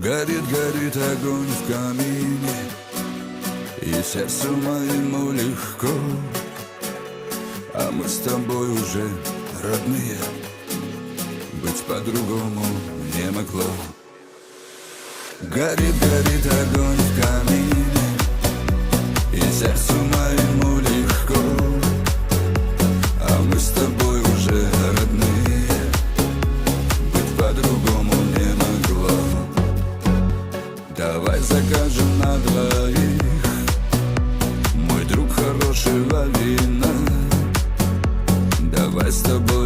Горит, горит огонь в камине, и сердцу моему легко, а мы с тобой уже родные, быть по-другому не могло. Горит, горит огонь в камине, и сердцу моему легко, а мы с тобой уже родные, быть по-другому не могло. Давай закажем на двоих, мой друг, хорошего вина. Давай с тобой